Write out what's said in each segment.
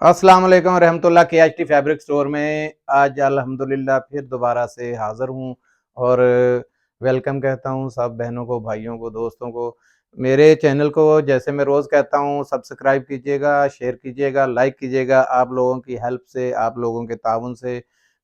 अस्सलाम वालेकुम रहमतुल्लाह। KHT फैब्रिक स्टोर में आज अल्हम्दुलिल्लाह फिर दोबारा से हाज़िर हूँ और वेलकम कहता हूँ सब बहनों को, भाइयों को, दोस्तों को। मेरे चैनल को जैसे मैं रोज़ कहता हूँ सब्सक्राइब कीजिएगा, शेयर कीजिएगा, लाइक कीजिएगा। आप लोगों की हेल्प से, आप लोगों के ताउन से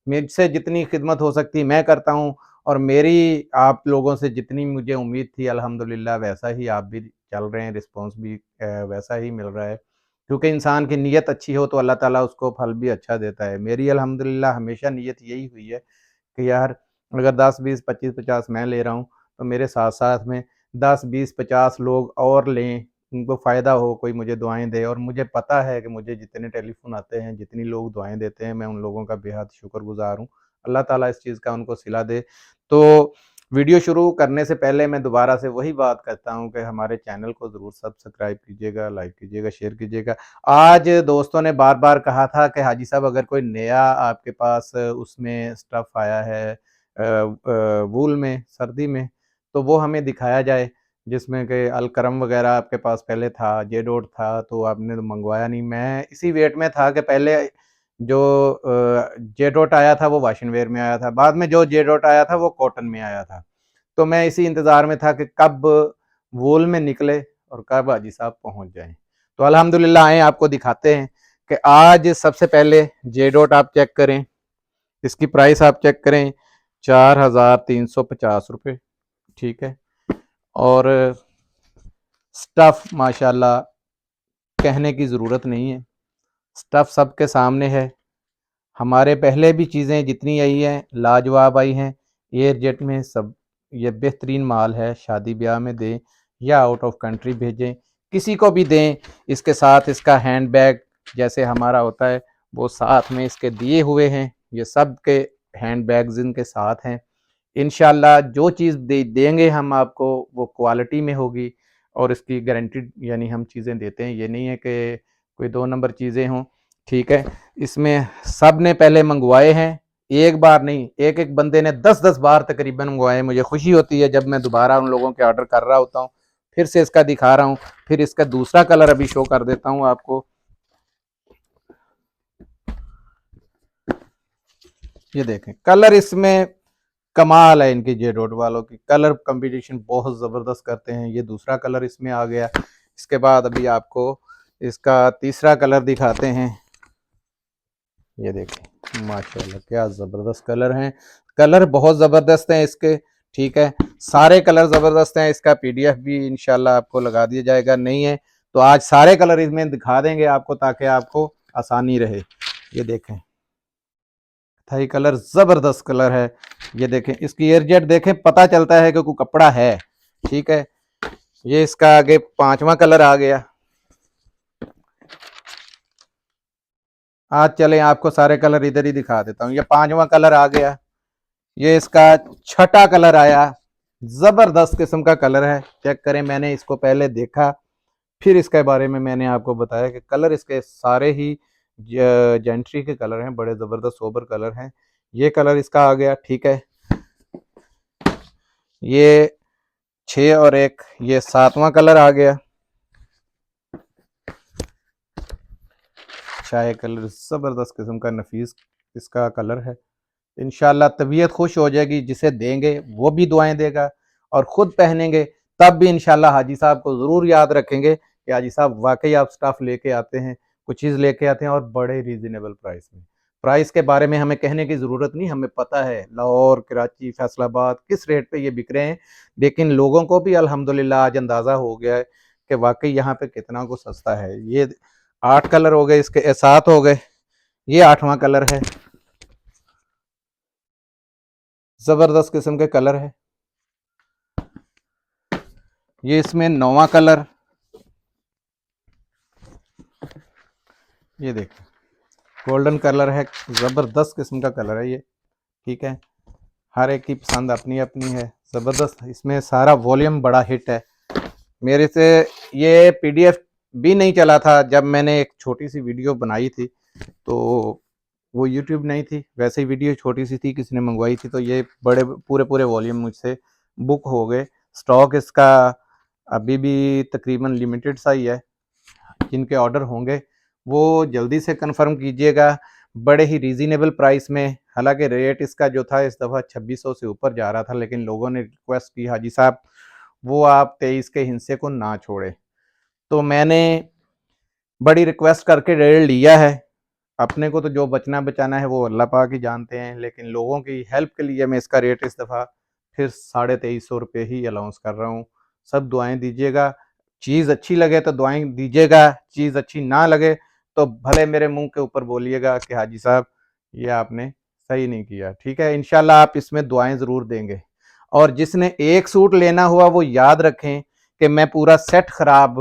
मुझसे जितनी खिदमत हो सकती मैं करता हूँ और मेरी आप लोगों से जितनी मुझे उम्मीद थी अल्हम्दुलिल्लाह वैसा ही आप भी चल रहे हैं, रिस्पॉन्स भी वैसा ही मिल रहा है। क्योंकि इंसान की नीयत अच्छी हो तो अल्लाह ताला उसको फल भी अच्छा देता है। मेरी अल्हम्दुलिल्लाह हमेशा नीयत यही हुई है कि यार अगर 10, 20, 25, 50 मैं ले रहा हूँ तो मेरे साथ-साथ में 10, 20, 50 लोग और लें, उनको फ़ायदा हो, कोई मुझे दुआएँ दे। और मुझे पता है कि मुझे जितने टेलीफ़ोन आते हैं, जितनी लोग दुआएँ देते हैं, मैं उन लोगों का बेहद शुक्रगुज़ार हूँ। अल्लाह ताला इस चीज़ का उनको सिला दे। तो वीडियो शुरू करने से पहले मैं दोबारा से वही बात करता हूँ कि हमारे चैनल को ज़रूर सब्सक्राइब कीजिएगा, लाइक कीजिएगा, शेयर कीजिएगा। आज दोस्तों ने बार-बार कहा था कि हाजी साहब अगर कोई नया आपके पास उसमें स्टफ़ आया है वूल में, सर्दी में, तो वो हमें दिखाया जाए, जिसमें कि अलकरम वग़ैरह आपके पास पहले था, जे डॉट था, तो आपने तो मँगवाया नहीं। मैं इसी वेट में था कि पहले जो जे डॉट आया था वो वाशन वेयर में आया था, बाद में जो जे डॉट आया था वो कॉटन में आया था। तो मैं इसी इंतज़ार में था कि कब वूल में निकले और कब हाजी साहब पहुँच जाएँ। तो अल्हम्दुलिल्लाह आए आपको दिखाते हैं कि आज सबसे पहले जे डॉट आप चेक करें, इसकी प्राइस आप चेक करें 4,350 रुपये, ठीक है। और स्टफ़ माशाल्लाह कहने की ज़रूरत नहीं है, स्टफ़ सबके सामने है। हमारे पहले भी चीज़ें जितनी आई हैं लाजवाब आई हैं, एयरजेट में सब ये बेहतरीन माल है। शादी ब्याह में दें या आउट ऑफ कंट्री भेजें, किसी को भी दें। इसके साथ इसका हैंड बैग जैसे हमारा होता है वो साथ में इसके दिए हुए हैं। ये सब के हैंड बैग्स इनके साथ हैं। इंशाल्लाह जो चीज़ देंगे हम आपको वो क्वालिटी में होगी और इसकी गारंटीड यानी हम चीज़ें देते हैं। ये नहीं है कि कोई 2 नंबर चीज़ें हों, ठीक है। इसमें सब ने पहले मंगवाए हैं, एक बार नहीं, एक-एक बंदे ने 10-10 बार तकरीबन मंगवाए हैं। मुझे खुशी होती है जब मैं दोबारा उन लोगों के ऑर्डर कर रहा होता हूँ। फिर से इसका दिखा रहा हूँ, फिर इसका दूसरा कलर अभी शो कर देता हूँ आपको। ये देखें कलर इसमें कमाल है इनकी जे डॉट वालों की, कलर कंपटीशन बहुत ज़बरदस्त करते हैं। ये दूसरा कलर इसमें आ गया। इसके बाद अभी आपको इसका तीसरा कलर दिखाते हैं। ये देखें माशाल्लाह क्या ज़बरदस्त कलर हैं, कलर बहुत ज़बरदस्त हैं इसके, ठीक है। सारे कलर ज़बरदस्त हैं। इसका PDF भी इंशाल्लाह आपको लगा दिया जाएगा। नहीं है तो आज सारे कलर इसमें दिखा देंगे आपको ताकि आपको आसानी रहे। ये देखें थाई कलर ज़बरदस्त कलर है। ये देखें इसकी एयरजेट देखें, पता चलता है कि कोई कपड़ा है, ठीक है। ये इसका आगे पांचवा कलर आ गया। आज चलें आपको सारे कलर इधर ही दिखा देता हूँ। ये पांचवा कलर आ गया। ये इसका छठा कलर आया। जबरदस्त किस्म का कलर है, चेक करें। मैंने इसको पहले देखा फिर इसके बारे में मैंने आपको बताया कि कलर इसके सारे ही जेंट्री के कलर हैं, बड़े ज़बरदस्त सोबर कलर हैं। ये कलर इसका आ गया, ठीक है। ये 6 और 1 ये 7वां कलर आ गया। चाय कलर ज़बरदस्त किस्म का नफीस इसका कलर है। इंशाल्लाह तबीयत खुश हो जाएगी, जिसे देंगे वो भी दुआएं देगा और ख़ुद पहनेंगे तब भी इंशाल्लाह हाजी साहब को ज़रूर याद रखेंगे कि हाजी साहब वाकई आप स्टाफ लेके आते हैं, कुछ चीज़ लेके आते हैं और बड़े रीज़नेबल प्राइस में। प्राइस के बारे में हमें कहने की ज़रूरत नहीं, हमें पता है लाहौर, कराची, फैसलाबाद किस रेट पे ये बिक रहे हैं। लेकिन लोगों को भी अल्हम्दुलिल्लाह आज अंदाज़ा हो गया है कि वाकई यहाँ पे कितना कुछ सस्ता है। ये 8 कलर हो गए, इसके 7 हो गए, ये 8वां कलर है। ज़बरदस्त किस्म के कलर है। ये इसमें 9वां कलर, ये देखिए गोल्डन कलर है, ज़बरदस्त किस्म का कलर है ये, ठीक है। हर एक की पसंद अपनी अपनी है। ज़बरदस्त इसमें सारा वॉल्यूम बड़ा हिट है। मेरे से ये PDF भी नहीं चला था जब मैंने एक छोटी सी वीडियो बनाई थी, तो वो यूट्यूब नहीं थी, वैसे ही वीडियो छोटी सी थी, किसी ने मंगवाई थी। तो ये बड़े पूरे पूरे वॉल्यूम मुझसे बुक हो गए। स्टॉक इसका अभी भी तकरीबन लिमिटेड सा ही है। जिनके ऑर्डर होंगे वो जल्दी से कंफर्म कीजिएगा, बड़े ही रीज़नेबल प्राइस में। हालांकि रेट इसका जो था इस दफ़ा 2600 से ऊपर जा रहा था, लेकिन लोगों ने रिक्वेस्ट की हाजी साहब वो आप 23 के हिस्से को ना छोड़े, तो मैंने बड़ी रिक्वेस्ट करके रेट लिया है। अपने को तो जो बचना बचाना है वो अल्लाह पाक ही जानते हैं, लेकिन लोगों की हेल्प के लिए मैं इसका रेट इस दफ़ा फिर 2350 रुपये ही अलाउंस कर रहा हूँ। सब दुआएं दीजिएगा, चीज़ अच्छी लगे तो दुआएं दीजिएगा, चीज़ अच्छी ना लगे तो भले मेरे मुंह के ऊपर बोलिएगा कि हाजी साहब ये आपने सही नहीं किया। ठीक है, इंशाल्लाह आप इसमें दुआएं ज़रूर देंगे। और जिसने एक सूट लेना हुआ वो याद रखें कि मैं पूरा सेट खराब,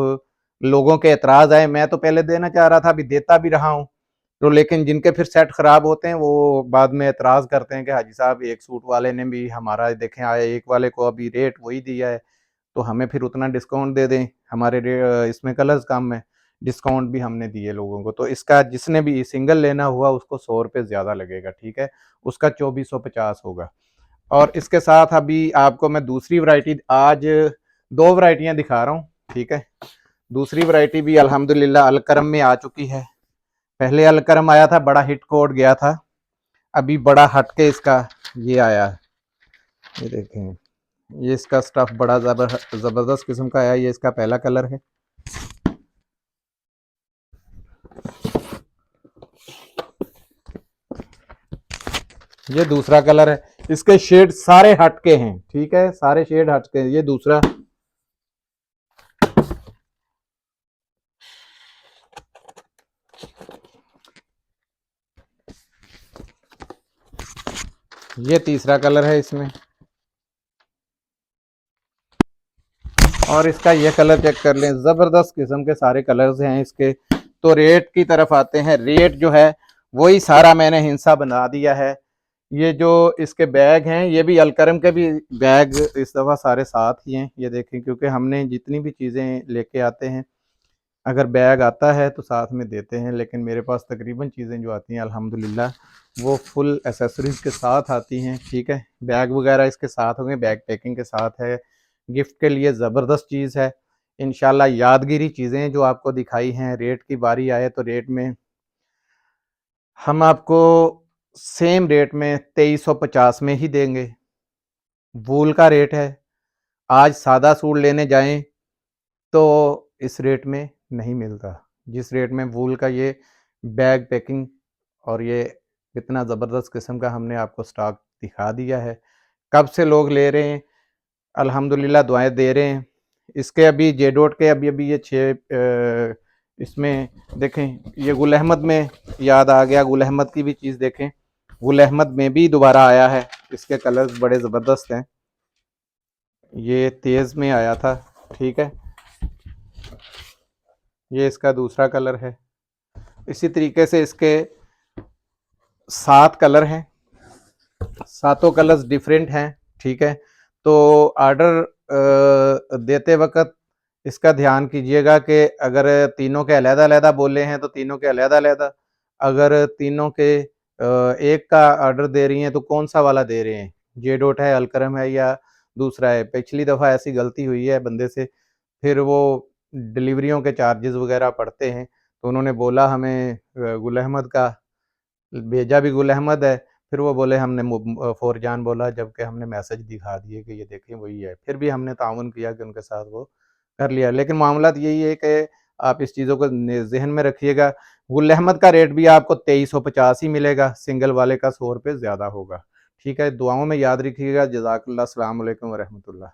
लोगों के एतराज़ आए, मैं तो पहले देना चाह रहा था, अभी देता भी रहा हूँ, तो लेकिन जिनके फिर सेट खराब होते हैं वो बाद में एतराज़ करते हैं कि हाजी साहब एक सूट वाले ने भी हमारा देखें आया, एक वाले को अभी रेट वही दिया है तो हमें फिर उतना डिस्काउंट दे दें, हमारे इसमें कलर्स कम है, डिस्काउंट भी हमने दिए लोगों को। तो इसका जिसने भी सिंगल लेना हुआ उसको 100 रुपये ज़्यादा लगेगा। ठीक है, उसका 2450 होगा। और इसके साथ अभी आपको मैं दूसरी वैरायटी आज 2 वैरायटियाँ दिखा रहा हूँ। ठीक है, दूसरी वैरायटी भी अल्हम्दुलिल्लाह अलकरम में आ चुकी है। पहले अलकरम आया था, बड़ा हिट कोड गया था, अभी बड़ा हटके इसका ये आया है। ये देखें, ये इसका स्टफ बड़ा ज़बरदस्त किस्म का आया। ये इसका पहला कलर है, ये दूसरा कलर है। इसके शेड सारे हटके हैं। ठीक है, सारे शेड हटके हैं। ये दूसरा, ये तीसरा कलर है इसमें, और इसका ये कलर चेक कर लें, ज़बरदस्त किस्म के सारे कलर्स हैं इसके। तो रेट की तरफ आते हैं। रेट जो है वही सारा मैंने हिंसा बना दिया है। ये जो इसके बैग हैं ये भी अलकरम के भी बैग इस दफ़ा सारे साथ ही हैं। ये देखें, क्योंकि हमने जितनी भी चीज़ें लेके आते हैं अगर बैग आता है तो साथ में देते हैं, लेकिन मेरे पास तकरीबन चीज़ें जो आती हैं अल्हम्दुलिल्लाह वो फुल एसेसरीज़ के साथ आती हैं। ठीक है, बैग वगैरह इसके साथ होंगे, बैग पैकिंग के साथ है। गिफ्ट के लिए ज़बरदस्त चीज़ है इंशाल्लाह। यादगिरी चीज़ें जो आपको दिखाई हैं। रेट की बारी आए तो रेट में हम आपको सेम रेट में 2350 में ही देंगे। वूल का रेट है, आज सादा सूट लेने जाएं तो इस रेट में नहीं मिलता, जिस रेट में वूल का ये बैग पैकिंग और ये इतना ज़बरदस्त किस्म का हमने आपको स्टॉक दिखा दिया है। कब से लोग ले रहे हैं, अल्हम्दुलिल्लाह दुआएं दे रहे हैं। इसके अभी जे डॉट के अभी अभी ये 6 इसमें देखें, ये गुल अहमद में याद आ गया, गुल अहमद की भी चीज़ देखें, गुल अहमद में भी दोबारा आया है। इसके कलर्स बड़े ज़बरदस्त हैं, ये तेज़ में आया था। ठीक है, ये इसका दूसरा कलर है। इसी तरीके से इसके 7 कलर हैं, सातों कलर्स डिफरेंट हैं। ठीक है, तो ऑर्डर देते वक्त इसका ध्यान कीजिएगा कि अगर तीनों के अलग-अलग बोले हैं तो तीनों के अलग-अलग, अगर तीनों के एक का ऑर्डर दे रही हैं तो कौन सा वाला दे रहे हैं, जे डॉट है, अलकरम है या दूसरा है। पिछली दफ़ा ऐसी गलती हुई है बंदे से, फिर वो डिलीवरियों के चार्जेस वगैरह पड़ते हैं, तो उन्होंने बोला हमें गुल अहमद का, भेजा भी गुल अहमद है, फिर वो बोले हमने फौरजान बोला, जबकि हमने मैसेज दिखा दिए कि ये देखें वही है। फिर भी हमने ताउन किया कि उनके साथ वो कर लिया। लेकिन मामला यही है कि आप इस चीज़ों को जहन में रखिएगा। गुल अहमद का रेट भी आपको 2350 ही मिलेगा, सिंगल वाले का 100 रुपये ज़्यादा होगा। ठीक है, दुआओं में याद रखिएगा। जज़ाकल्लाह, अस्सलाम वालेकुम व रहमतुल्लाह।